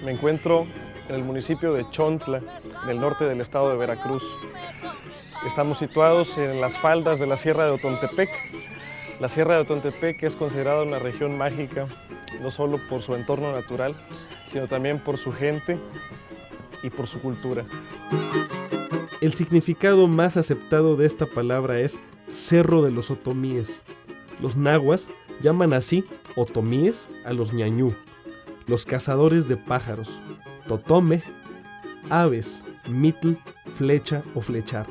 Me encuentro en el municipio de Chontla, en el norte del estado de Veracruz. Estamos situados en las faldas de la Sierra de Otontepec. La Sierra de Otontepec es considerada una región mágica, no solo por su entorno natural, sino también por su gente y por su cultura. El significado más aceptado de esta palabra es Cerro de los Otomíes. Los nahuas llaman así otomíes a los ñañú, los cazadores de pájaros, totome, aves, mitl, flecha o flechar.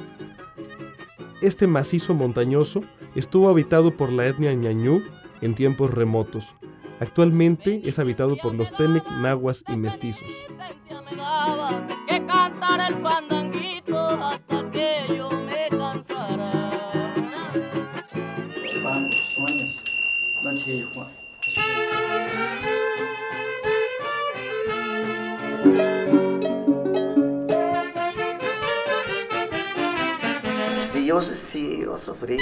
Este macizo montañoso estuvo habitado por la etnia ñañú en tiempos remotos. Actualmente es habitado por los tenec, nahuas y mestizos. Sí, yo sufrí.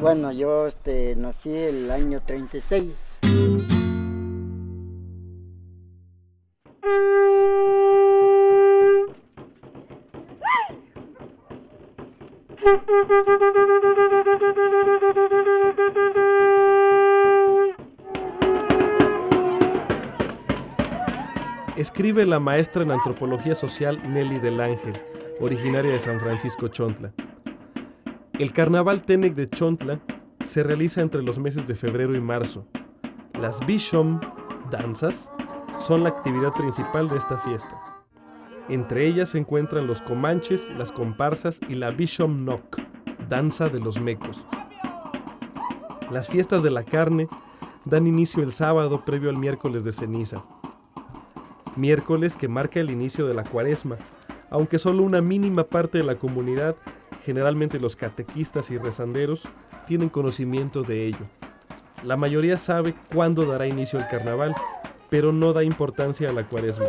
Bueno, yo nací el año 36. Escribe la maestra en antropología social Nelly del Ángel, originaria de San Francisco Chontla. El carnaval Tenec de Chontla se realiza entre los meses de febrero y marzo. Las Bishom, danzas, son la actividad principal de esta fiesta. Entre ellas se encuentran los comanches, las comparsas y la Bishom Nok, danza de los mecos. Las fiestas de la carne dan inicio el sábado previo al miércoles de ceniza. Miércoles que marca el inicio de la cuaresma, aunque solo una mínima parte de la comunidad, generalmente los catequistas y rezanderos, tienen conocimiento de ello. La mayoría sabe cuándo dará inicio el carnaval, pero no da importancia a la cuaresma.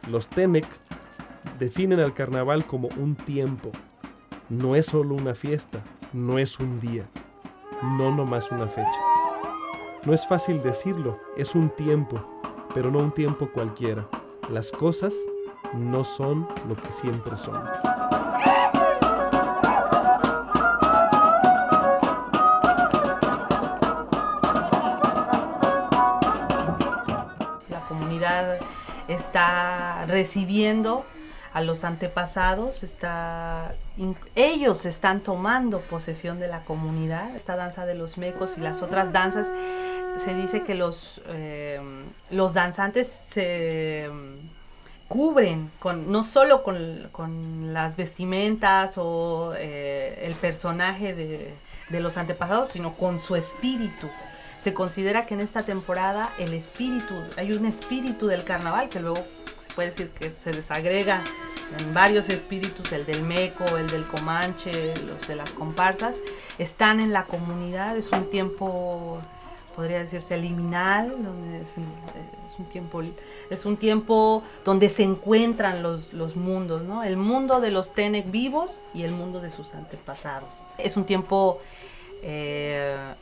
Los tenec definen al carnaval como un tiempo. No es solo una fiesta, no es un día, no nomás una fecha. No es fácil decirlo, es un tiempo, pero no un tiempo cualquiera. Las cosas no son lo que siempre son. La comunidad está recibiendo a los antepasados, ellos están tomando posesión de la comunidad. Esta danza de los mecos y las otras danzas, se dice que los danzantes se cubren no solo con las vestimentas o el personaje de los antepasados, sino con su espíritu. Se considera que en esta temporada hay un espíritu del carnaval que luego se puede decir que se les agrega en varios espíritus, el del meco, el del comanche, los de las comparsas, están en la comunidad. Es un tiempo, podría decirse, liminal, donde es un tiempo donde se encuentran los mundos, ¿no? El mundo de los tenec vivos y el mundo de sus antepasados. Es un tiempo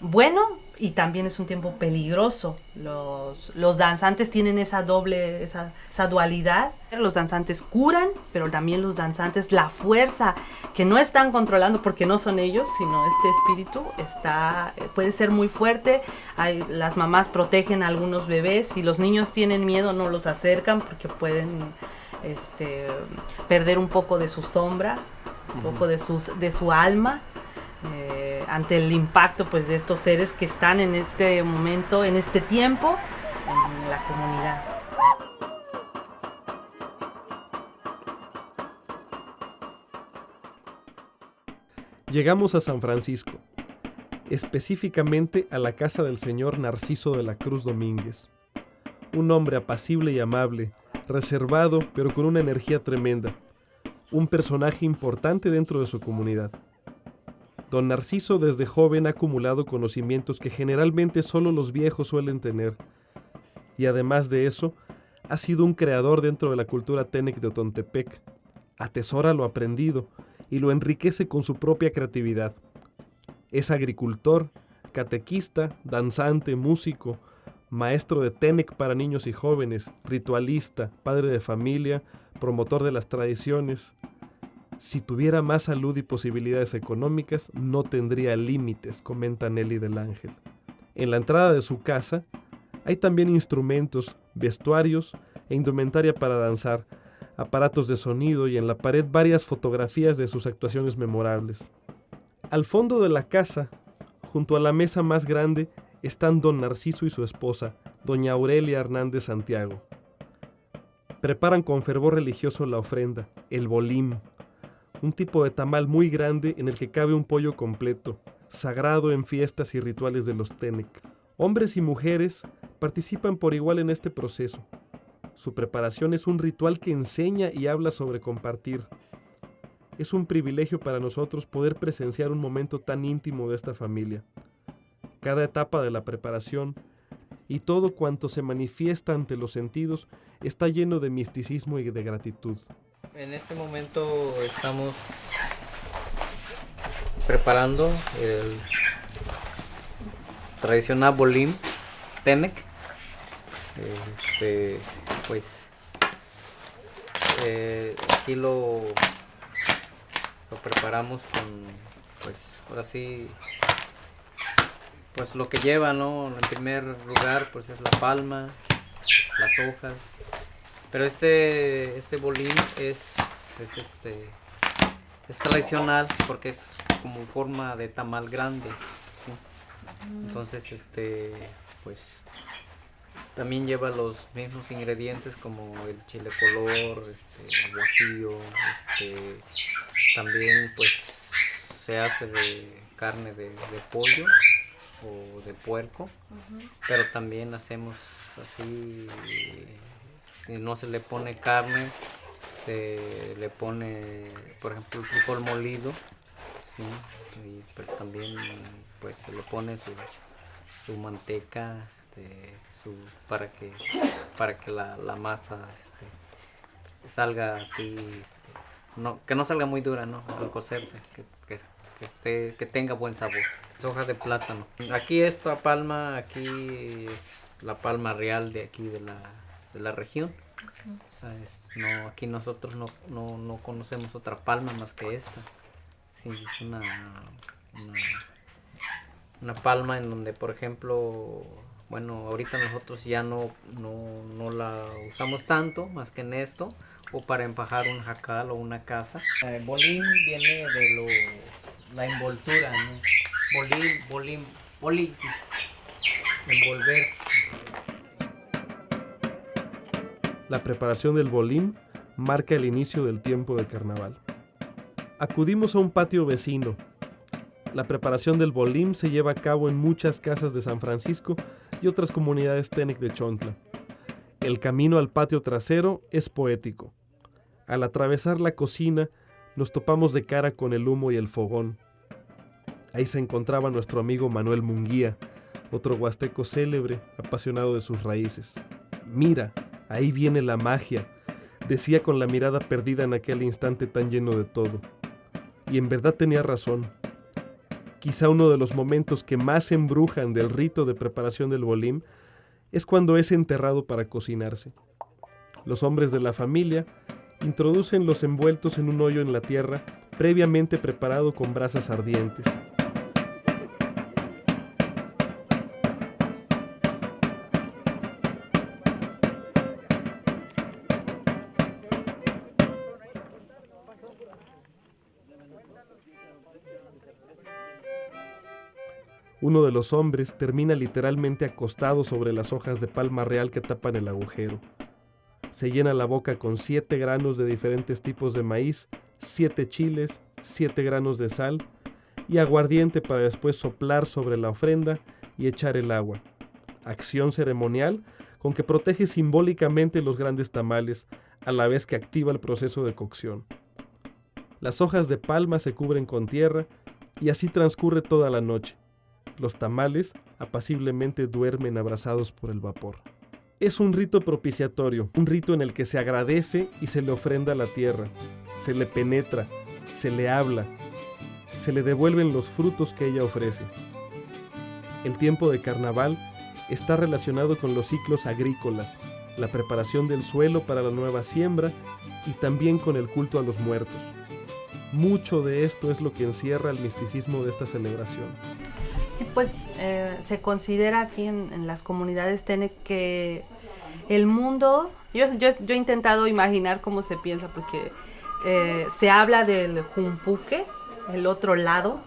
bueno y también es un tiempo peligroso. Los danzantes tienen esa dualidad. Los danzantes curan, pero también los danzantes, la fuerza que no están controlando porque no son ellos, sino este espíritu puede ser muy fuerte. Las mamás protegen a algunos bebés. Si los niños tienen miedo, no los acercan porque pueden perder un poco de su sombra, un poco de su alma. Ante el impacto pues de estos seres que están en este momento, en este tiempo, en la comunidad. Llegamos a San Francisco, específicamente a la casa del señor Narciso de la Cruz Domínguez. Un hombre apacible y amable, reservado pero con una energía tremenda. Un personaje importante dentro de su comunidad. Don Narciso desde joven ha acumulado conocimientos que generalmente solo los viejos suelen tener. Y además de eso, ha sido un creador dentro de la cultura Tenec de Otontepec. Atesora lo aprendido y lo enriquece con su propia creatividad. Es agricultor, catequista, danzante, músico, maestro de Tenec para niños y jóvenes, ritualista, padre de familia, promotor de las tradiciones. Si tuviera más salud y posibilidades económicas, no tendría límites, comenta Nelly del Ángel. En la entrada de su casa hay también instrumentos, vestuarios e indumentaria para danzar, aparatos de sonido y en la pared varias fotografías de sus actuaciones memorables. Al fondo de la casa, junto a la mesa más grande, están don Narciso y su esposa, doña Aurelia Hernández Santiago. Preparan con fervor religioso la ofrenda, el bolim, un tipo de tamal muy grande en el que cabe un pollo completo, sagrado en fiestas y rituales de los Tenec. Hombres y mujeres participan por igual en este proceso. Su preparación es un ritual que enseña y habla sobre compartir. Es un privilegio para nosotros poder presenciar un momento tan íntimo de esta familia. Cada etapa de la preparación y todo cuanto se manifiesta ante los sentidos está lleno de misticismo y de gratitud. En este momento estamos preparando el tradicional bolim Tenec. Aquí lo preparamos con, pues ahora sí, pues lo que lleva, ¿no? En primer lugar, pues es la palma, las hojas. Pero este bolim es tradicional porque es como forma de tamal grande, ¿sí? Entonces pues también lleva los mismos ingredientes como el chile color, el guajillo, también pues se hace de carne de pollo o de puerco, pero también hacemos así. Si no se le pone carne, se le pone, por ejemplo, el frijol molido, ¿sí? Pero también pues se le pone su manteca, para que la masa salga así, que no salga muy dura, ¿no? Al cocerse, que tenga buen sabor. Es hoja de plátano. Aquí esta palma, aquí es la palma real de aquí de la región. O sea, aquí nosotros no conocemos otra palma más que esta. Sí, es una palma en donde, por ejemplo, bueno, ahorita nosotros ya no la usamos tanto más que en esto, o para empajar un jacal o una casa. El bolim viene de la envoltura, ¿no? Bolim, envolver. La preparación del bolim marca el inicio del tiempo de carnaval. Acudimos a un patio vecino. La preparación del bolim se lleva a cabo en muchas casas de San Francisco y otras comunidades Tenec de Chontla. El camino al patio trasero es poético. Al atravesar la cocina, nos topamos de cara con el humo y el fogón. Ahí se encontraba nuestro amigo Manuel Munguía, otro huasteco célebre, apasionado de sus raíces. «Mira, ahí viene la magia», decía con la mirada perdida en aquel instante tan lleno de todo. Y en verdad tenía razón. Quizá uno de los momentos que más embrujan del rito de preparación del bolim es cuando es enterrado para cocinarse. Los hombres de la familia introducen los envueltos en un hoyo en la tierra previamente preparado con brasas ardientes. Uno de los hombres termina literalmente acostado sobre las hojas de palma real que tapan el agujero. Se llena la boca con 7 granos de diferentes tipos de maíz, 7 chiles, 7 granos de sal y aguardiente para después soplar sobre la ofrenda y echar el agua. Acción ceremonial con que protege simbólicamente los grandes tamales, a la vez que activa el proceso de cocción. Las hojas de palma se cubren con tierra y así transcurre toda la noche. Los tamales apaciblemente duermen abrazados por el vapor. Es un rito propiciatorio, un rito en el que se agradece y se le ofrenda a la tierra, se le penetra, se le habla, se le devuelven los frutos que ella ofrece. El tiempo de carnaval está relacionado con los ciclos agrícolas, la preparación del suelo para la nueva siembra y también con el culto a los muertos. Mucho de esto es lo que encierra el misticismo de esta celebración. Sí, pues se considera aquí en las comunidades Tenec que el mundo, yo he intentado imaginar cómo se piensa, porque se habla del Jumpuque, el otro lado,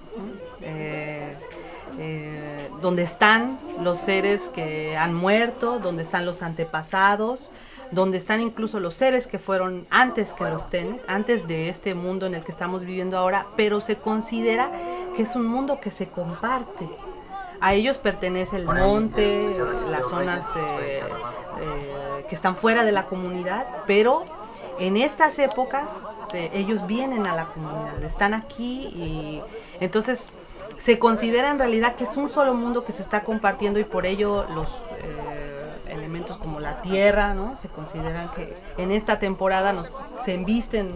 donde están los seres que han muerto, donde están los antepasados, donde están incluso los seres que fueron antes que los Tenec, antes de este mundo en el que estamos viviendo ahora, pero se considera que es un mundo que se comparte. A ellos pertenece el monte, las zonas que están fuera de la comunidad, pero en estas épocas ellos vienen a la comunidad, están aquí y entonces se considera en realidad que es un solo mundo que se está compartiendo y por ello los elementos como la tierra, ¿no? Se consideran que en esta temporada se embisten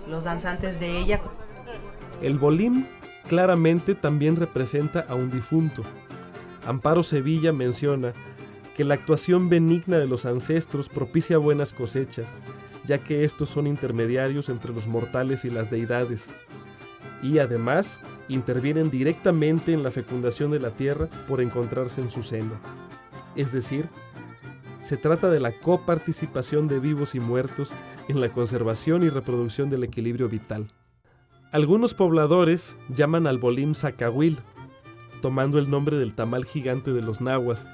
los danzantes de ella. El bolim claramente también representa a un difunto. Amparo Sevilla menciona que la actuación benigna de los ancestros propicia buenas cosechas, ya que estos son intermediarios entre los mortales y las deidades, y además intervienen directamente en la fecundación de la tierra por encontrarse en su seno. Es decir, se trata de la coparticipación de vivos y muertos en la conservación y reproducción del equilibrio vital. Algunos pobladores llaman al bolim zacahuil, tomando el nombre del tamal gigante de los nahuas,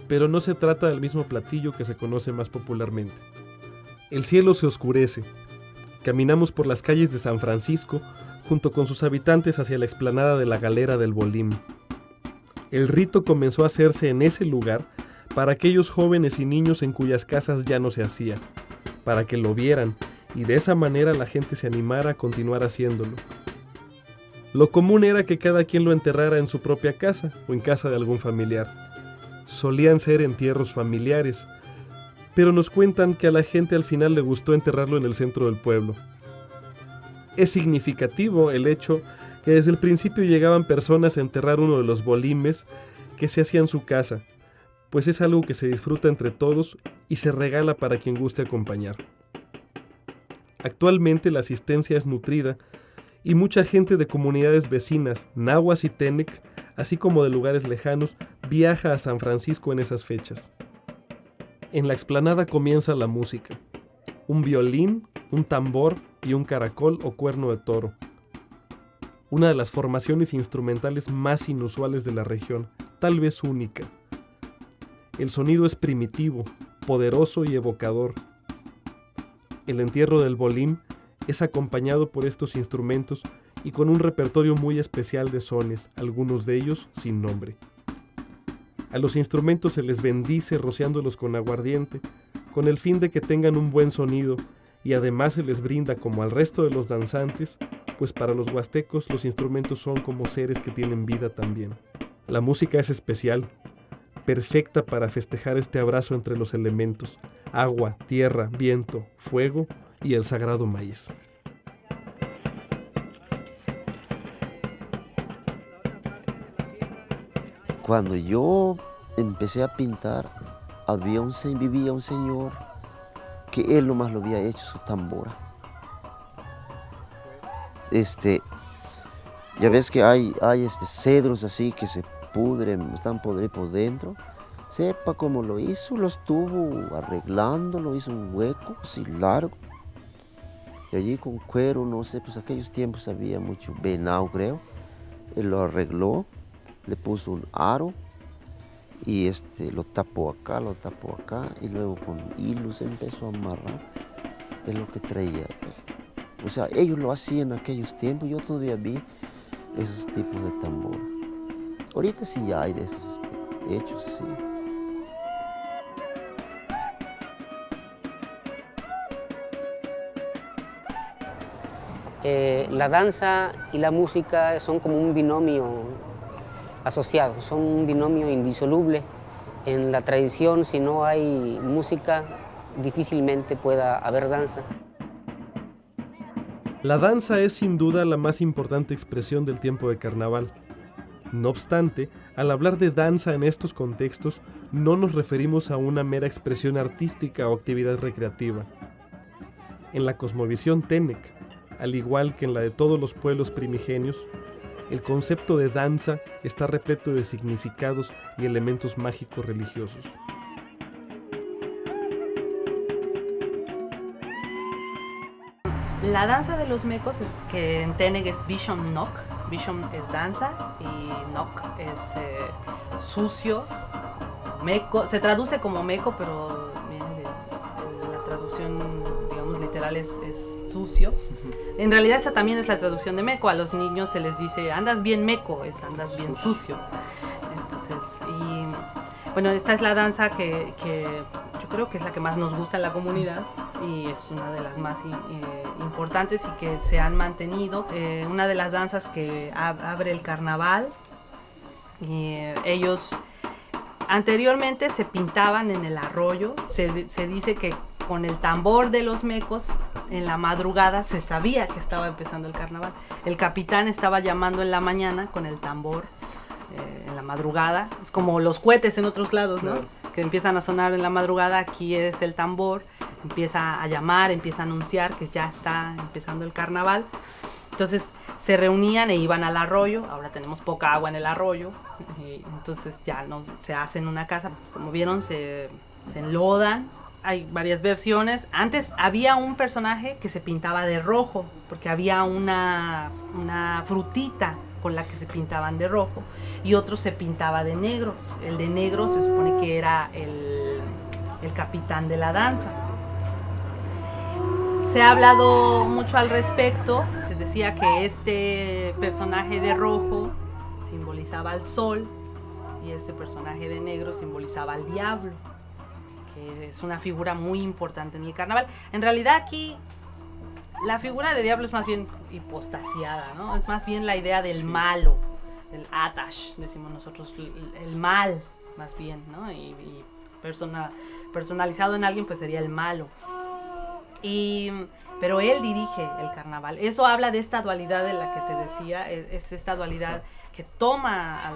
pero no se trata del mismo platillo que se conoce más popularmente. El cielo se oscurece. Caminamos por las calles de San Francisco junto con sus habitantes hacia la explanada de la galera del bolim. El rito comenzó a hacerse en ese lugar para aquellos jóvenes y niños en cuyas casas ya no se hacía, para que lo vieran y de esa manera la gente se animara a continuar haciéndolo. Lo común era que cada quien lo enterrara en su propia casa o en casa de algún familiar. Solían ser entierros familiares, pero nos cuentan que a la gente al final le gustó enterrarlo en el centro del pueblo. Es significativo el hecho que desde el principio llegaban personas a enterrar uno de los bolimes que se hacía en su casa, pues es algo que se disfruta entre todos y se regala para quien guste acompañar. Actualmente la asistencia es nutrida y mucha gente de comunidades vecinas, nahuas y Tenec, así como de lugares lejanos, viaja a San Francisco en esas fechas. En la explanada comienza la música. Un violín, un tambor y un caracol o cuerno de toro. Una de las formaciones instrumentales más inusuales de la región, tal vez única. El sonido es primitivo, poderoso y evocador. El entierro del bolim es acompañado por estos instrumentos y con un repertorio muy especial de sones, algunos de ellos sin nombre. A los instrumentos se les bendice rociándolos con aguardiente, con el fin de que tengan un buen sonido, y además se les brinda como al resto de los danzantes, pues para los huastecos los instrumentos son como seres que tienen vida también. La música es especial, perfecta para festejar este abrazo entre los elementos, agua, tierra, viento, fuego y el sagrado maíz. Cuando yo empecé a pintar, vivía un señor que él nomás lo había hecho su tambora. Ya ves que hay cedros así que se pudren, están podridos por dentro. Sepa cómo lo hizo, lo estuvo arreglando, lo hizo un hueco así largo. Y allí con cuero, no sé, pues aquellos tiempos había mucho venado, creo. Él lo arregló, le puso un aro y lo tapó acá, y luego con hilos empezó a amarrar. Es lo que traía. O sea, ellos lo hacían en aquellos tiempos, yo todavía vi esos tipos de tambor. Ahorita sí hay de esos hechos así. La danza y la música son como un binomio asociado, son un binomio indisoluble. En la tradición, si no hay música, difícilmente pueda haber danza. La danza es sin duda la más importante expresión del tiempo de carnaval. No obstante, al hablar de danza en estos contextos, no nos referimos a una mera expresión artística o actividad recreativa. En la cosmovisión Tenec, al igual que en la de todos los pueblos primigenios, el concepto de danza está repleto de significados y elementos mágicos religiosos. La danza de los mecos, que en Tenec es Bishom Nok. Bishom es danza y Nok es sucio. Meco, se traduce como meco, pero la traducción, digamos, literal es sucio. En realidad esa también es la traducción de meco. A los niños se les dice, andas bien meco, es andas bien sucio. Entonces, y bueno, esta es la danza que yo creo que es la que más nos gusta en la comunidad y es una de las más importantes y que se han mantenido. Una de las danzas que abre el carnaval. Ellos anteriormente se pintaban en el arroyo. Se dice que con el tambor de los mecos en la madrugada se sabía que estaba empezando el carnaval. El capitán estaba llamando en la mañana con el tambor en la madrugada. Es como los cohetes en otros lados, ¿no? Claro. Que empiezan a sonar en la madrugada. Aquí es el tambor, empieza a llamar, empieza a anunciar que ya está empezando el carnaval. Entonces se reunían e iban al arroyo. Ahora tenemos poca agua en el arroyo, y entonces ya no se hace en una casa. Como vieron, se enlodan. Hay varias versiones. Antes había un personaje que se pintaba de rojo, porque había una frutita con la que se pintaban de rojo, y otro se pintaba de negro. El de negro se supone que era el capitán de la danza. Se ha hablado mucho al respecto. Se decía que este personaje de rojo simbolizaba al sol y este personaje de negro simbolizaba al diablo, que es una figura muy importante en el carnaval. En realidad aquí la figura de diablo es más bien hipostasiada, ¿no? Es más bien la idea del malo, el atash, decimos nosotros, el mal, más bien, ¿no? Y personalizado en alguien, pues sería el malo. Pero él dirige el carnaval. Eso habla de esta dualidad de la que te decía, es esta dualidad que toma a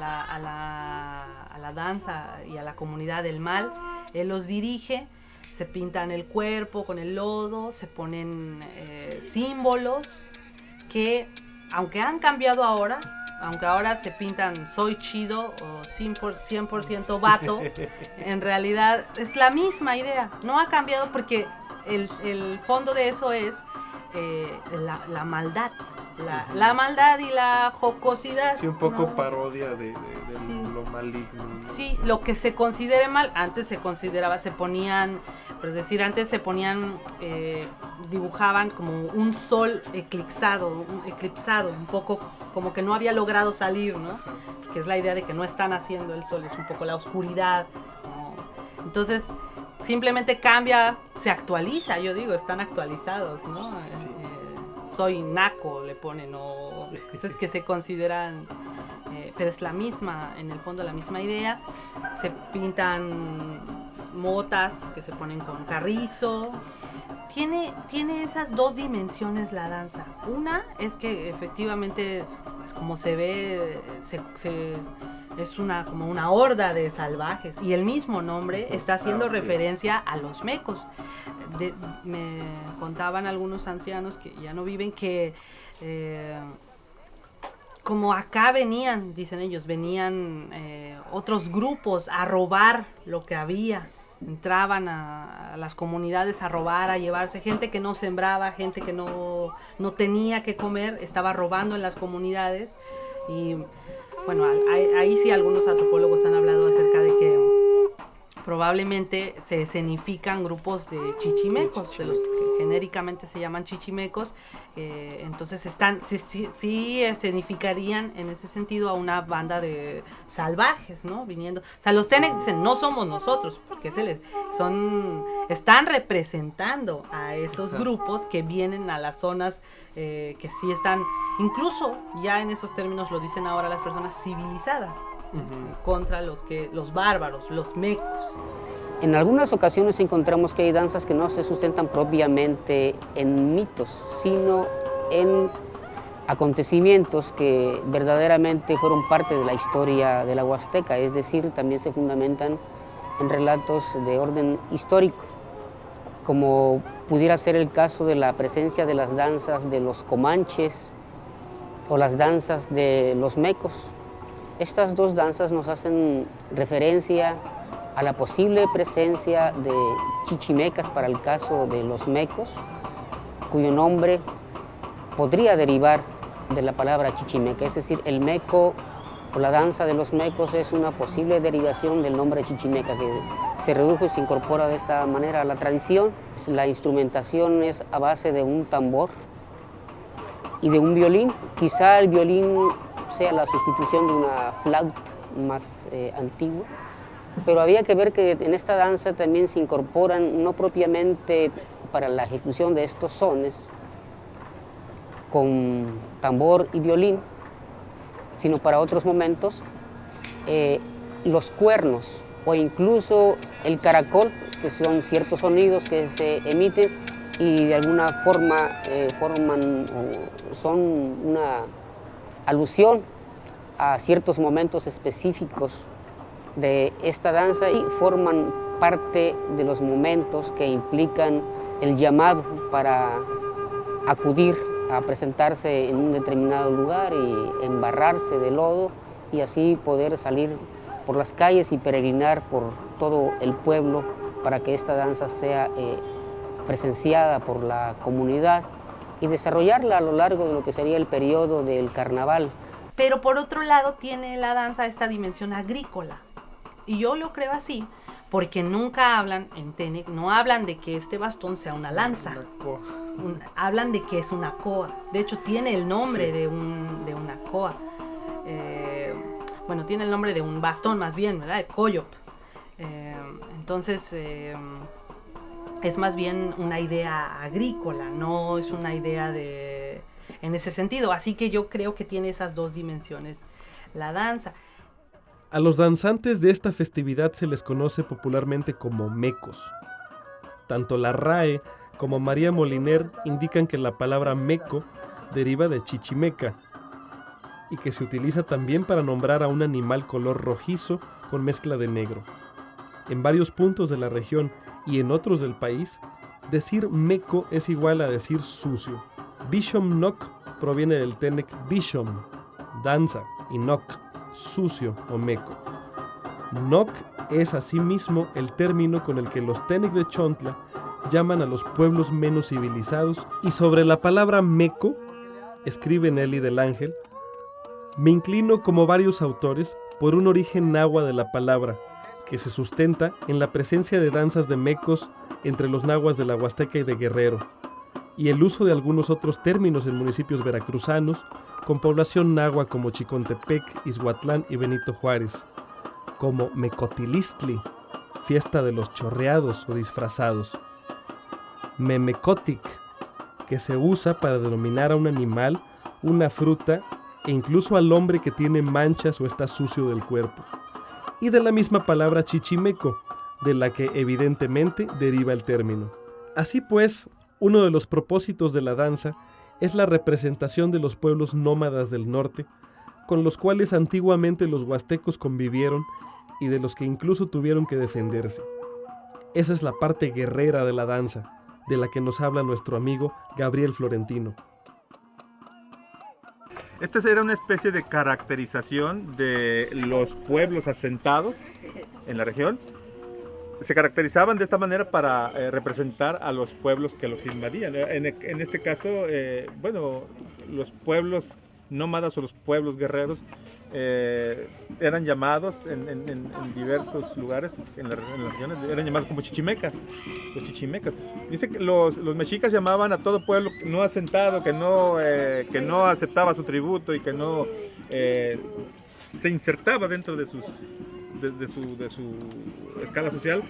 la danza y a la comunidad del mal. Él los dirige. Se pintan el cuerpo con el lodo, se ponen símbolos que, aunque han cambiado ahora, aunque ahora se pintan soy chido o 100% vato, en realidad es la misma idea. No ha cambiado porque el fondo de eso es la maldad. La maldad y la jocosidad. Sí, un poco ¿no? Parodia de sí. Lo maligno, ¿no? Sí, lo que se considere mal, antes se consideraba, se ponían, por decir, antes se ponían, dibujaban como un sol eclipsado, un poco como que no había logrado salir, ¿no? Que es la idea de que no está naciendo el sol, es un poco la oscuridad, ¿no? Entonces, simplemente cambia, se actualiza, yo digo, están actualizados, ¿no? Sí. Soy naco, le ponen, o cosas que se consideran, pero es la misma, en el fondo la misma idea. Se pintan motas que se ponen con carrizo. Tiene esas dos dimensiones la danza. Una es que efectivamente, pues como se ve, es como una horda de salvajes, y el mismo nombre está haciendo referencia a los mecos. Me contaban algunos ancianos que ya no viven que como acá venían, dicen ellos, venían otros grupos a robar lo que había. Entraban a las comunidades a robar, a llevarse gente que no sembraba, gente que no tenía que comer, estaba robando en las comunidades. Y bueno, ahí sí algunos antropólogos han hablado acerca de que probablemente se escenifican grupos de chichimecos, de los que genéricamente se llaman chichimecos. Entonces sí escenificarían en ese sentido a una banda de salvajes, ¿no? Viniendo. O sea, los Tenec dicen, no somos nosotros, porque es están representando a esos grupos que vienen a las zonas que sí están, incluso ya en esos términos lo dicen ahora las personas, civilizadas, contra los bárbaros, los mecos. En algunas ocasiones encontramos que hay danzas que no se sustentan propiamente en mitos, sino en acontecimientos que verdaderamente fueron parte de la historia de la Huasteca, es decir, también se fundamentan en relatos de orden histórico, como pudiera ser el caso de la presencia de las danzas de los comanches o las danzas de los mecos. Estas dos danzas nos hacen referencia a la posible presencia de chichimecas para el caso de los mecos, cuyo nombre podría derivar de la palabra chichimeca, es decir, el meco o la danza de los mecos es una posible derivación del nombre chichimeca que se redujo y se incorpora de esta manera a la tradición. La instrumentación es a base de un tambor y de un violín. Quizá el violín sea la sustitución de una flauta más antigua, pero había que ver que en esta danza también se incorporan, no propiamente para la ejecución de estos sones, con tambor y violín, sino para otros momentos, los cuernos o incluso el caracol, que son ciertos sonidos que se emiten y de alguna forma son una alusión a ciertos momentos específicos de esta danza y forman parte de los momentos que implican el llamado para acudir a presentarse en un determinado lugar y embarrarse de lodo y así poder salir por las calles y peregrinar por todo el pueblo para que esta danza sea presenciada por la comunidad y desarrollarla a lo largo de lo que sería el periodo del carnaval. Pero por otro lado tiene la danza esta dimensión agrícola. Y yo lo creo así, porque nunca hablan, en Tenec, no hablan de que este bastón sea una lanza. Hablan de que es una coa. De hecho, tiene el nombre de una coa. Bueno, tiene el nombre de un bastón más bien, ¿verdad? De coyop. Entonces, es más bien una idea agrícola, no es una idea en ese sentido. Así que yo creo que tiene esas dos dimensiones la danza. A los danzantes de esta festividad se les conoce popularmente como mecos. Tanto la RAE como María Moliner indican que la palabra meco deriva de chichimeca y que se utiliza también para nombrar a un animal color rojizo con mezcla de negro. En varios puntos de la región y en otros del país, decir meco es igual a decir sucio. Bishom Nok proviene del Tenec Bishom, danza, y Nok, sucio o meco. Nok es asimismo el término con el que los Tenec de Chontla llaman a los pueblos menos civilizados, y sobre la palabra meco, escribe Nelly del Ángel, me inclino como varios autores por un origen náhua de la palabra, que se sustenta en la presencia de danzas de mecos entre los nahuas de la Huasteca y de Guerrero, y el uso de algunos otros términos en municipios veracruzanos, con población náhua como Chicontepec, Izhuatlán y Benito Juárez, como Mecotilistli, fiesta de los chorreados o disfrazados, Memecotic, que se usa para denominar a un animal, una fruta e incluso al hombre que tiene manchas o está sucio del cuerpo, y de la misma palabra chichimeco, de la que evidentemente deriva el término. Así pues, uno de los propósitos de la danza es la representación de los pueblos nómadas del norte, con los cuales antiguamente los huastecos convivieron y de los que incluso tuvieron que defenderse. Esa es la parte guerrera de la danza, de la que nos habla nuestro amigo Gabriel Florentino. Esta era una especie de caracterización de los pueblos asentados en la región. Se caracterizaban de esta manera para representar a los pueblos que los invadían. En este caso, los pueblos nómadas o los pueblos guerreros eran llamados en diversos lugares en las regiones, eran llamados como chichimecas, los chichimecas. Dice que los mexicas llamaban a todo pueblo no asentado, que no aceptaba su tributo y que no se insertaba dentro de su escala social,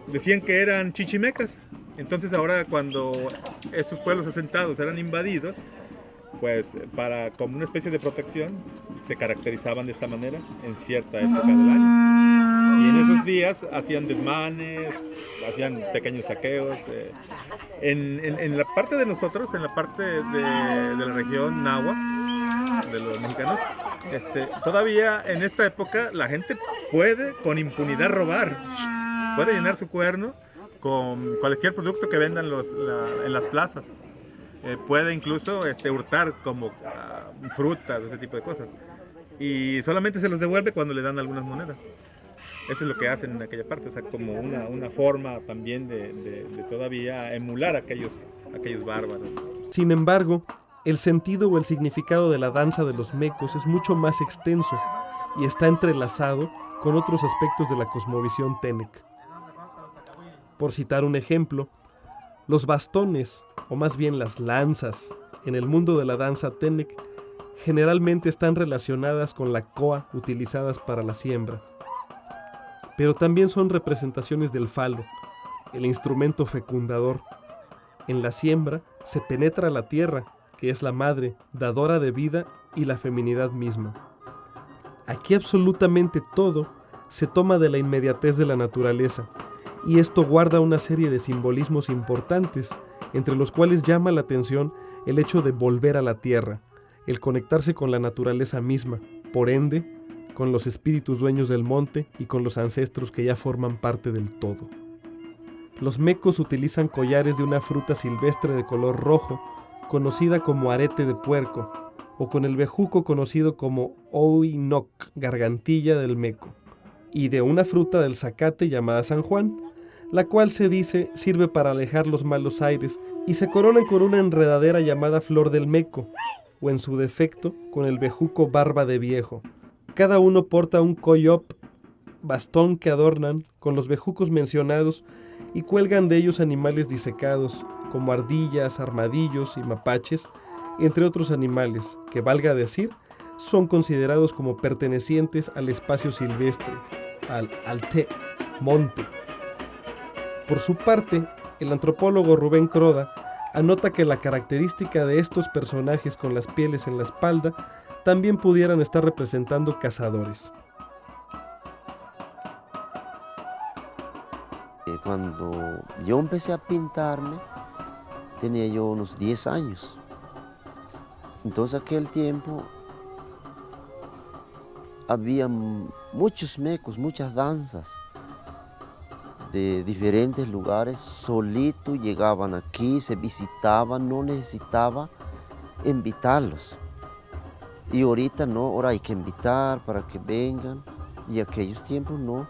decían que eran chichimecas. Entonces ahora cuando estos pueblos asentados eran invadidos, pues como una especie de protección, se caracterizaban de esta manera en cierta época del año. Y en esos días hacían desmanes, hacían pequeños saqueos. En la parte de nosotros, en la parte de la región náhuatl, de los mexicanos, todavía en esta época la gente puede con impunidad robar, puede llenar su cuerno con cualquier producto que vendan en las plazas. Puede incluso hurtar como frutas, ese tipo de cosas. Y solamente se los devuelve cuando le dan algunas monedas. Eso es lo que hacen en aquella parte, o sea, como una forma también de todavía emular a aquellos bárbaros. Sin embargo, el sentido o el significado de la danza de los mecos es mucho más extenso y está entrelazado con otros aspectos de la cosmovisión Tenec. Por citar un ejemplo, los bastones, o más bien las lanzas, en el mundo de la danza Tenec, generalmente están relacionadas con la coa utilizadas para la siembra. Pero también son representaciones del falo, el instrumento fecundador. En la siembra se penetra la tierra, que es la madre, dadora de vida y la feminidad misma. Aquí absolutamente todo se toma de la inmediatez de la naturaleza, y esto guarda una serie de simbolismos importantes, entre los cuales llama la atención el hecho de volver a la tierra, el conectarse con la naturaleza misma, por ende, con los espíritus dueños del monte y con los ancestros que ya forman parte del todo. Los mecos utilizan collares de una fruta silvestre de color rojo, conocida como arete de puerco, o con el bejuco conocido como oinoc, gargantilla del meco, y de una fruta del zacate llamada San Juan, la cual se dice sirve para alejar los malos aires, y se coronan con una enredadera llamada flor del meco, o en su defecto con el bejuco barba de viejo. Cada uno porta un coyop, bastón que adornan con los bejucos mencionados y cuelgan de ellos animales disecados, como ardillas, armadillos y mapaches, entre otros animales que, valga decir, son considerados como pertenecientes al espacio silvestre, al alte, monte. Por su parte, el antropólogo Rubén Croda anota que la característica de estos personajes con las pieles en la espalda también pudieran estar representando cazadores. Cuando yo empecé a pintarme, tenía yo unos 10 años. Entonces aquel tiempo había muchos mecos, muchas danzas de diferentes lugares, solitos llegaban aquí, se visitaban, no necesitaba invitarlos. Y ahorita no, ahora hay que invitar para que vengan, y aquellos tiempos no.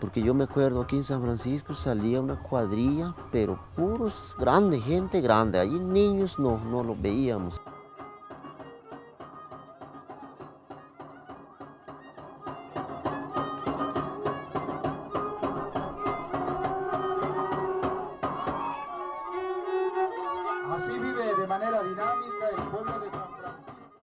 Porque yo me acuerdo aquí en San Francisco salía una cuadrilla, pero puros grandes, gente grande, allí niños no los veíamos.